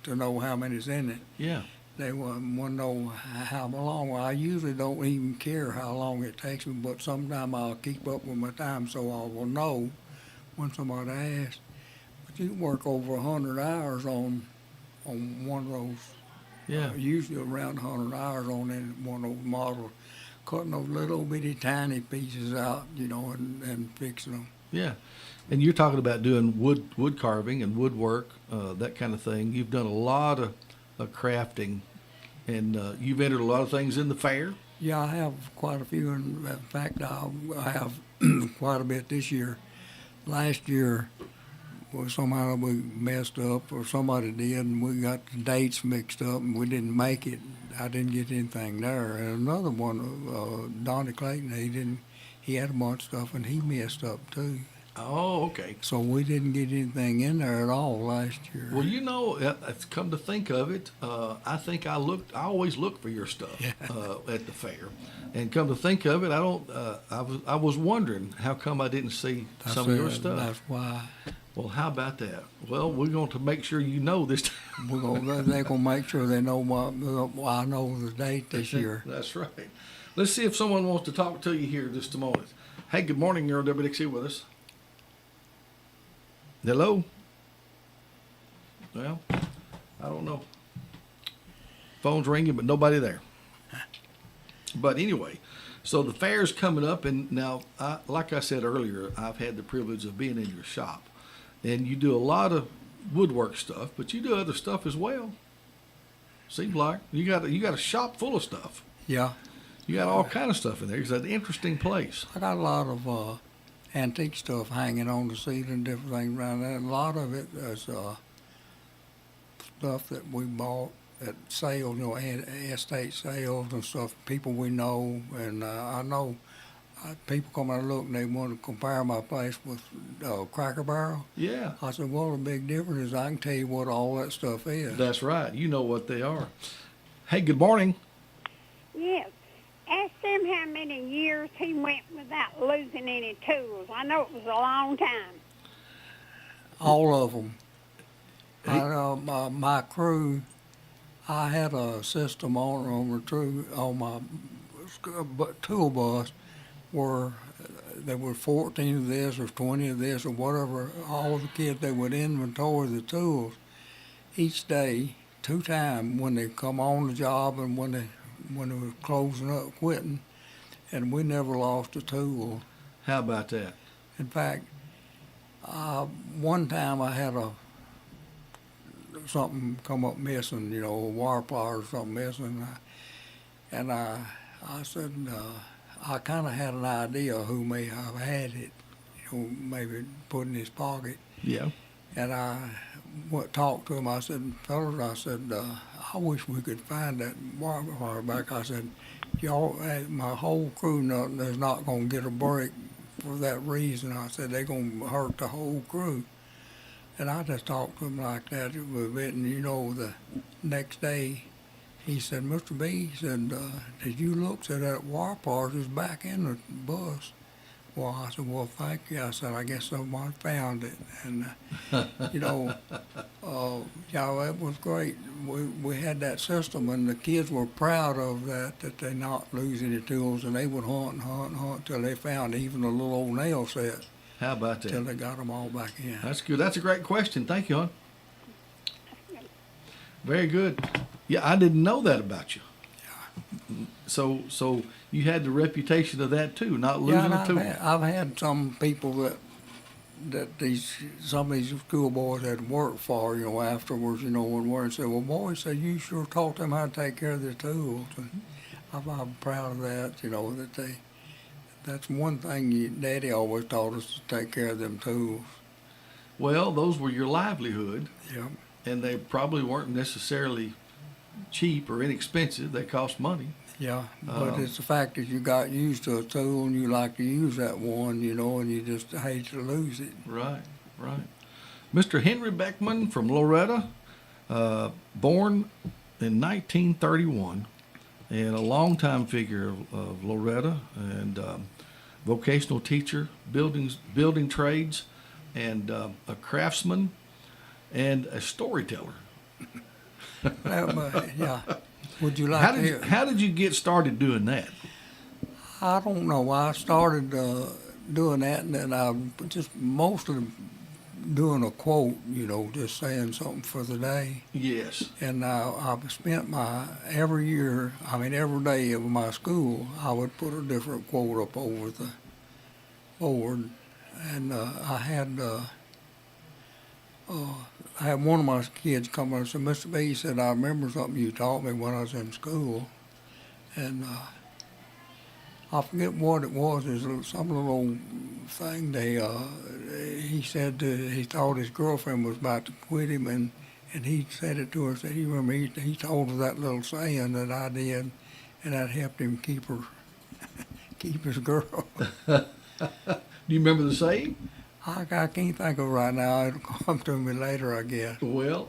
Speaker 2: to know how many's in it.
Speaker 1: Yeah.
Speaker 2: They want to know how long. Well, I usually don't even care how long it takes me, but sometime I'll keep up with my time so I will know when somebody asks. But you can work over 100 hours on one of those.
Speaker 1: Yeah.
Speaker 2: Usually around 100 hours on one of those models, cutting those little bitty tiny pieces out, you know, and fixing them.
Speaker 1: Yeah. And you're talking about doing wood carving and woodwork, that kind of thing. You've done a lot of crafting, and you've entered a lot of things in the fair.
Speaker 2: Yeah, I have quite a few. In fact, I have quite a bit this year. Last year, well, somehow we messed up, or somebody did, and we got the dates mixed up, and we didn't make it. I didn't get anything there. And another one, Donnie Clayton, he had a bunch of stuff and he messed up too.
Speaker 1: Oh, okay.
Speaker 2: So we didn't get anything in there at all last year.
Speaker 1: Well, you know, it's come to think of it, I think I always look for your stuff at the fair. And come to think of it, I was wondering how come I didn't see some of your stuff.
Speaker 2: That's why
Speaker 1: Well, how about that? Well, we're going to make sure you know this time.
Speaker 2: they're gonna make sure they know what I know the date this year.
Speaker 1: That's right. Let's see if someone wants to talk to you here just a moment. Hey, good morning. You're on WDXE with us. Hello? Well, I don't know. Phone's ringing, but nobody there. But anyway, so the fair's coming up, and now, like I said earlier, I've had the privilege of being in your shop, and you do a lot of woodwork stuff, but you do other stuff as well. Seems like you got a shop full of stuff.
Speaker 2: Yeah,
Speaker 1: You got all kind of stuff in there. It's an interesting place.
Speaker 2: I got a lot of antique stuff hanging on the ceiling, different things around that. A lot of it is stuff that we bought at sales, estate sales and stuff, people we know. And I know people come out and look and they want to compare my place with Cracker Barrel.
Speaker 1: Yeah,
Speaker 2: I said, well, the big difference is I can tell you what all that stuff is.
Speaker 1: that's right. You know what they are. Hey, good morning.
Speaker 5: Yes. Ask him how many years he went without losing any tools. I know it was a long time.
Speaker 2: All of them.
Speaker 1: Hey.
Speaker 2: My crew, I had a system on my tool bus where there were 14 of this or 20 of this or whatever, all the kids, they would inventory the tools each day, 2 times, when they come on the job and when they were closing up, quitting, and we never lost a tool.
Speaker 1: How about that?
Speaker 2: In fact, one time I had something come up missing, a wire plier or something missing, and I said, I kind of had an idea who may have had it, maybe put in his pocket.
Speaker 1: Yeah.
Speaker 2: And I talked to him. I said, fellas, I wish we could find that wire back. I said, y'all, my whole crew is not going to get a break for that reason. I said, they're going to hurt the whole crew. And I just talked to him like that a bit. And, the next day, he said, Mr. B, he said, did you look? Said that wire part is back in the bus. Well, I said, well, thank you. I said, I guess someone found it. And, it was great. We had that system, and the kids were proud of that they not lose any tools, and they would hunt and hunt and hunt till they found even a little old nail set,
Speaker 1: How about
Speaker 2: till
Speaker 1: that?
Speaker 2: they got them all back in.
Speaker 1: That's good. That's a great question. Thank you, hon. Very good. Yeah, I didn't know that about you. So you had the reputation of that too, not losing a tool.
Speaker 2: I've had some people that some of these schoolboys had worked for, afterwards, when we're and said, well, boy, said you sure taught them how to take care of their tools. And I'm proud of that, that's one thing Daddy always taught us, to take care of them tools.
Speaker 1: Well, those were your livelihood,
Speaker 2: Yeah.
Speaker 1: and they probably weren't necessarily cheap or inexpensive. They cost money.
Speaker 2: Yeah, but it's the fact that you got used to a tool and you like to use that one, and you just hate to lose it.
Speaker 1: Right, right. Mr. Henry Beckman from Loretto, born in 1931, and a longtime figure of Loretto, and vocational teacher, building trades, and a craftsman, and a storyteller.
Speaker 2: Yeah. Would you like to hear?
Speaker 1: How did you get started doing that?
Speaker 2: I don't know. I started doing that, and then I just mostly doing a quote, just saying something for the day.
Speaker 1: Yes.
Speaker 2: And I've spent every day of my school, I would put a different quote up over the board. And I had one of my kids come up and said, Mr. B, he said, I remember something you taught me when I was in school. And I forget what it was. It was some little old thing. He said he thought his girlfriend was about to quit him, and he said it to her. Said, you remember, he told her that little saying that I did, and that helped him keep her keep his girl.
Speaker 1: Do you remember the saying?
Speaker 2: I can't think of it right now. It'll come to me later, I guess.
Speaker 1: Well,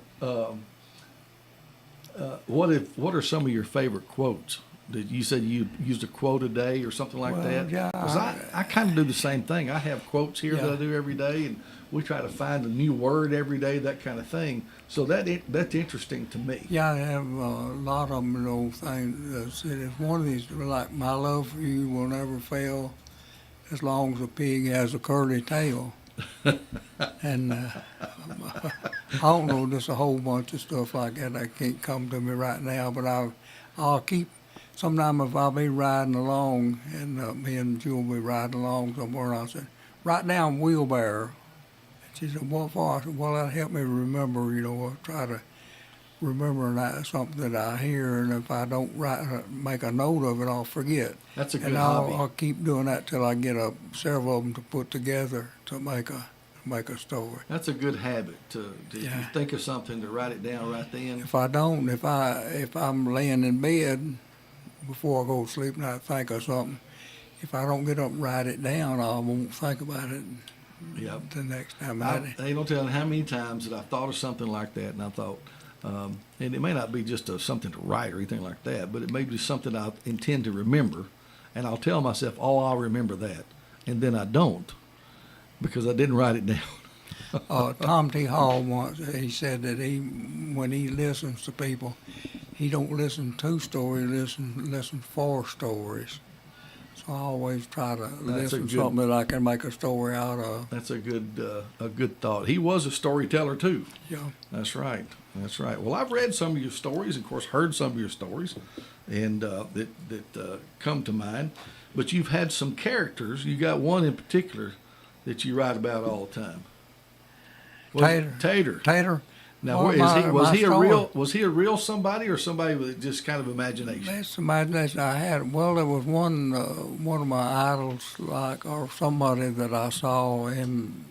Speaker 1: what are some of your favorite quotes? Did you said you used a quote a day or something like
Speaker 2: Well,
Speaker 1: that?
Speaker 2: yeah,
Speaker 1: 'Cause I kind of do the same thing. I have quotes here that
Speaker 2: Yeah.
Speaker 1: I do every day, and we try to find a new word every day, that kind of thing. So that's interesting to me.
Speaker 2: Yeah, I have a lot of them, things that said, it's one of these, like, my love for you will never fail as long as a pig has a curly tail. And I don't know, there's a whole bunch of stuff like that that can't come to me right now, but I'll keep, sometime if I'll be riding along, and me and Jewel will be riding along somewhere, and I said, write down wheelbarrow. And she said, what for? I said, well, that'll help me remember, I'll try to remember that something that I hear, and if I don't make a note of it, I'll forget.
Speaker 1: That's a good
Speaker 2: And
Speaker 1: hobby.
Speaker 2: I'll keep doing that till I get several of them to put together to make a story.
Speaker 1: That's a good habit to if you
Speaker 2: Yeah.
Speaker 1: think of something to write it down right then.
Speaker 2: If I don't, if I'm laying in bed before I go to sleep and I think of something, if I don't get up and write it down, I won't think about it
Speaker 1: Yep.
Speaker 2: the next time.
Speaker 1: I ain't no telling how many times that I thought of something like that, and I thought, and it may not be just something to write or anything like that, but it may be something I intend to remember, and I'll tell myself, oh, I'll remember that, and then I don't because I didn't write it down.
Speaker 2: Tom T. Hall once, he said that when he listens to people, he don't listen to stories, listen for stories. So I always try to listen to something that I can make a story out of.
Speaker 1: That's a good thought. He was a storyteller too.
Speaker 2: Yeah.
Speaker 1: That's right. That's right. Well, I've read some of your stories, of course, heard some of your stories, and that come to mind. But you've had some characters. You got one in particular that you write about all the time. Tater.
Speaker 2: Tater.
Speaker 1: Now,
Speaker 2: Well,
Speaker 1: was he a real somebody or somebody with just kind of imagination?
Speaker 2: That's the imagination I had. Well, there was one of my idols, or somebody that I saw him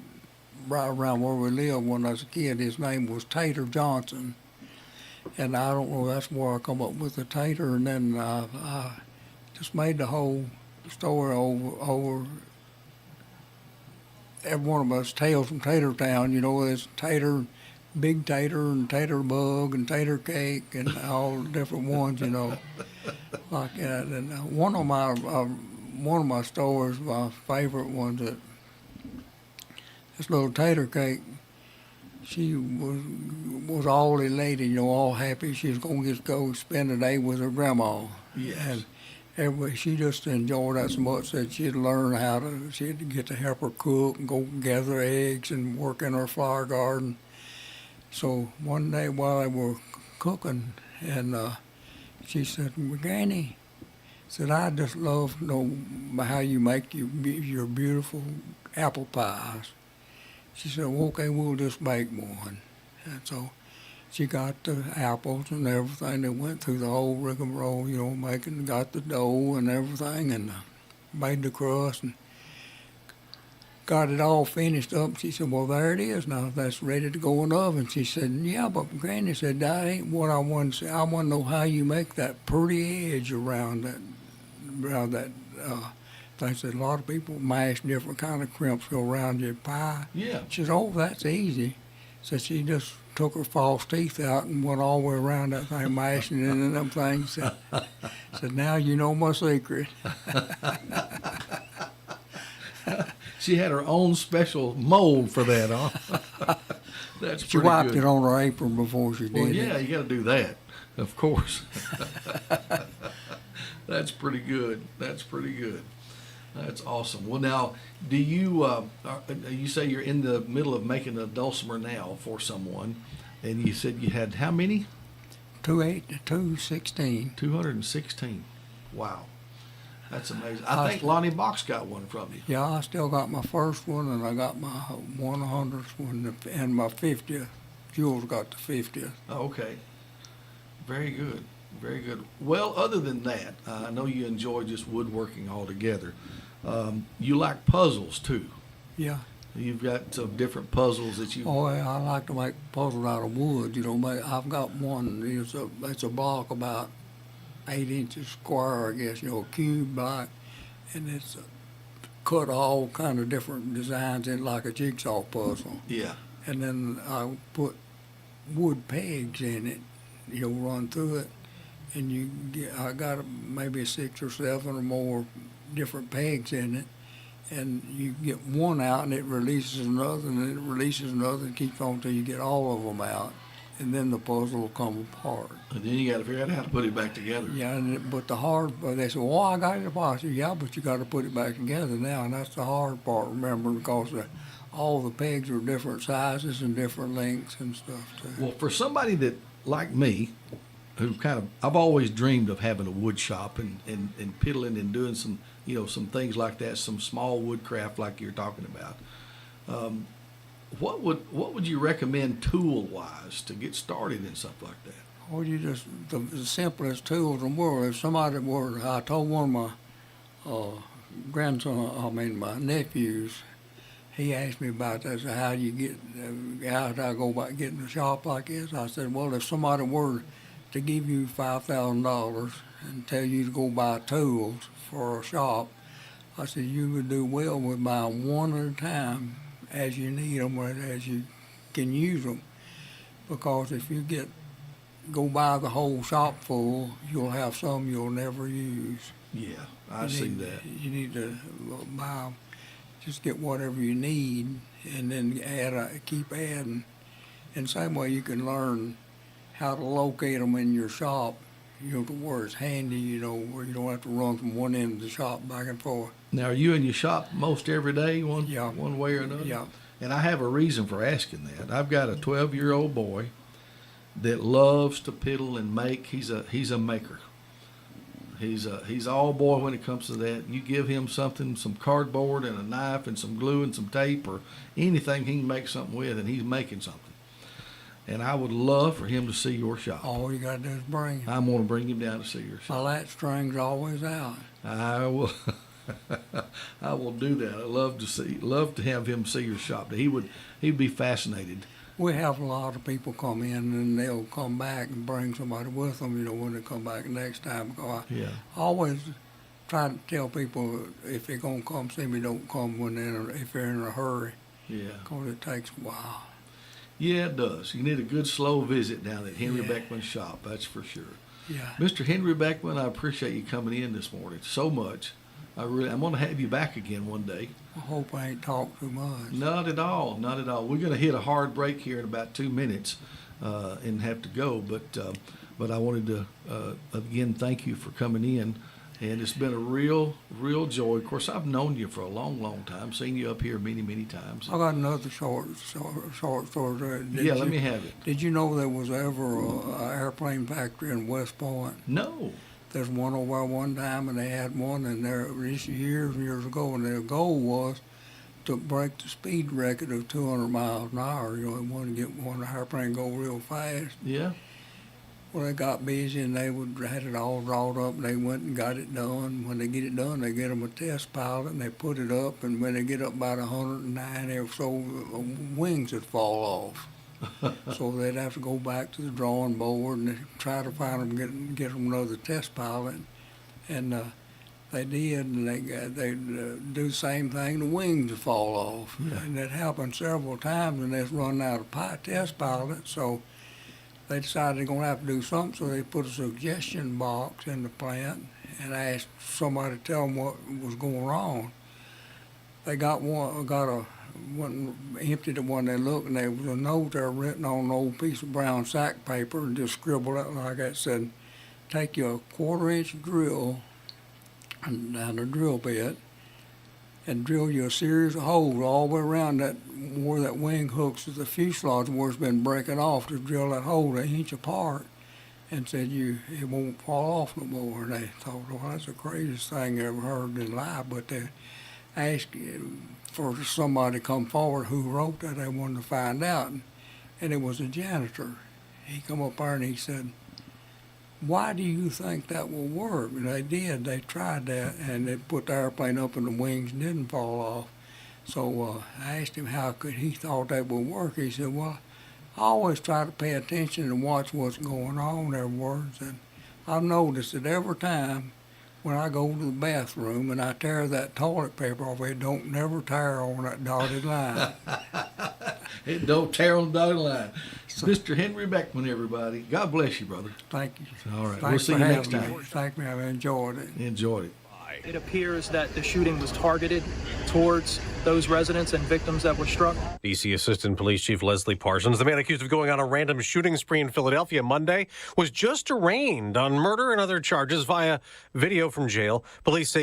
Speaker 2: right around where we lived when I was a kid. His name was Tater Johnson, and I don't know. That's where I come up with the Tater, and then I just made the whole story over. Every one of us Tales from Tater Town. There's Tater. Big Tater and Tater Bug and Tater Cake and all the different ones, like that. And one of my stories, my favorite ones, that this little Tater Cake, she was all elated, all happy. She was going to just go spend the day with her grandma.
Speaker 1: Yes.
Speaker 2: And she just enjoyed that so much that she'd learn she had to get to help her cook and go gather eggs and work in her flower garden. So one day while they were cooking, and she said, Granny, said, I just love to know how you make your beautiful apple pies. She said, well, okay, we'll just make one. And so she got the apples and everything. They went through the whole rigmarole, got the dough and everything, and made the crust and got it all finished up. She said, well, there it is now. That's ready to go in the oven. She said, yeah, but Granny said, that ain't what I want to say. I want to know how you make that pretty edge around that thing. Said, a lot of people mash different kind of crimps go around your pie.
Speaker 1: Yeah.
Speaker 2: She said, oh, that's easy. So she just took her false teeth out and went all the way around that thing, mashing it into them things. Said, now you know my secret.
Speaker 1: She had her own special mold for that, huh? That's
Speaker 2: She
Speaker 1: pretty
Speaker 2: wiped
Speaker 1: good.
Speaker 2: it on her apron before she
Speaker 1: Well,
Speaker 2: did
Speaker 1: yeah,
Speaker 2: it.
Speaker 1: you got to do that, of course. That's pretty good. That's pretty good. That's awesome. Well, now, do you say you're in the middle of making a dulcimer now for someone, and you said you had how many?
Speaker 2: 216.
Speaker 1: 216. Wow. That's amazing. I think Lonnie Box got one from you.
Speaker 2: Yeah, I still got my first one, and I got my 100th one, and my 50th. Jules got the 50th.
Speaker 1: Oh, okay. Very good. Very good. Well, other than that, I know you enjoy just woodworking altogether. You like puzzles too.
Speaker 2: Yeah.
Speaker 1: You've got some different puzzles that you.
Speaker 2: Oh, yeah, I like to make puzzles out of wood. I've got one. It's a block about 8 inches square, I guess. A cube block, and it's cut all kind of different designs in like a jigsaw puzzle.
Speaker 1: Yeah.
Speaker 2: And then I put wood pegs in it, run through it, and I got maybe 6 or 7 or more different pegs in it, and you get one out and it releases another, and then it releases another, and keeps on till you get all of them out, and then the puzzle will come apart.
Speaker 1: And then you got to figure out how to put it back together.
Speaker 2: Yeah, but they say, well, I got it apart. I said, yeah, but you got to put it back together now, and that's the hard part, remember, because all the pegs are different sizes and different lengths and stuff too.
Speaker 1: Well, for somebody that, like me, who I've always dreamed of having a wood shop and piddling and doing some, some things like that, some small woodcraft like you're talking about. What would you recommend tool-wise to get started in stuff like that?
Speaker 2: Well, the simplest tools in the world. If somebody I told one of my my nephews, he asked me about that. So how do I go about getting a shop like this? I said, well, if somebody were to give you $5,000 and tell you to go buy tools for a shop, I said, you would do well with buying one at a time as you need them or as you can use them. Because if you go buy the whole shop full, you'll have some you'll never use.
Speaker 1: Yeah, I see that.
Speaker 2: You need to just get whatever you need and then keep adding. And same way you can learn how to locate them in your shop, to where it's handy, where you don't have to run from one end of the shop back and forth.
Speaker 1: Now, are you in your shop most every day,
Speaker 2: Yeah.
Speaker 1: one way or another?
Speaker 2: Yeah.
Speaker 1: And I have a reason for asking that. I've got a 12-year-old boy that loves to piddle and make. He's a maker. He's all boy when it comes to that. You give him something, some cardboard and a knife and some glue and some tape or anything he can make something with, and he's making something. And I would love for him to see your shop.
Speaker 2: All you got to do is bring him.
Speaker 1: I'm going to bring him down to see your
Speaker 2: My
Speaker 1: shop.
Speaker 2: latch string's always out.
Speaker 1: I will. I will do that. I love to have him see your shop. He'd be fascinated.
Speaker 2: We have a lot of people come in and they'll come back and bring somebody with them, when they come back next time. Because
Speaker 1: Yeah.
Speaker 2: I always try to tell people if they're going to come see me, don't come if they're in a hurry,
Speaker 1: Yeah.
Speaker 2: because it takes a while.
Speaker 1: Yeah, it does. You need a good slow visit down at Henry
Speaker 2: Yeah.
Speaker 1: Beckman's shop. That's for sure.
Speaker 2: Yeah.
Speaker 1: Mr. Henry Beckman, I appreciate you coming in this morning so much. I'm going to have you back again one day.
Speaker 2: I hope I ain't talked too much.
Speaker 1: Not at all. Not at all. We're going to hit a hard break here in about 2 minutes and have to go. But I wanted to, again, thank you for coming in. And it's been a real joy. Of course, I've known you for a long, long time, seen you up here many, many times.
Speaker 2: I got another short story there.
Speaker 1: Let me have it.
Speaker 2: Did you know there was ever an airplane factory in West Point?
Speaker 1: No.
Speaker 2: There's one over one time, and they had one in there years and years ago, and their goal was to break the speed record of 200 miles an hour. They wanted to get one airplane go real fast.
Speaker 1: Yeah.
Speaker 2: Well, they got busy, and they had it all drawn up, and they went and got it done. When they get it done, they get them a test pilot, and they put it up, and when they get up about 190 or so, wings would fall off. So they'd have to go back to the drawing board and try to find them, get them another test pilot. And they did, and they do the same thing. The wings would fall off,
Speaker 1: Yeah.
Speaker 2: and that happened several times. And they's running out of test pilots, so they decided they're going to have to do something. So they put a suggestion box in the plant and asked somebody to tell them what was going wrong. They emptied it when they looked, and there was a note there written on an old piece of brown sack paper and just scribbled out like that, said, take your 1/4-inch drill down the drill bit and drill you a series of holes all the way around that where that wing hooks to the fuselage where it's been breaking off, to drill that hole 1 inch apart, and said it won't fall off no more. And they thought, well, that's the craziest thing I ever heard in life. But they asked for somebody to come forward who wrote that. They wanted to find out, and it was a janitor. He come up there and he said, why do you think that will work? And they did. They tried that, and they put the airplane up and the wings didn't fall off. So I asked him how he thought that would work. He said, well, I always try to pay attention and watch what's going on everywhere. And I've noticed that every time when I go to the bathroom and I tear that toilet paper off, it don't never tear on that dotted line.
Speaker 1: It don't tear on the dotted line. Mr. Henry Beckman, everybody. God bless you, brother.
Speaker 2: Thank you.
Speaker 1: All right.
Speaker 2: Thanks
Speaker 1: We'll see
Speaker 2: for
Speaker 1: you next
Speaker 2: having
Speaker 1: time.
Speaker 2: me. Thank me. I've enjoyed it.
Speaker 1: Enjoyed it.
Speaker 6: It appears that the shooting was targeted towards those residents and victims that were struck.
Speaker 7: D.C. Assistant Police Chief Leslie Parsons, the man accused of going on a random shooting spree in Philadelphia Monday, was just arraigned on murder and other charges via video from jail. Police say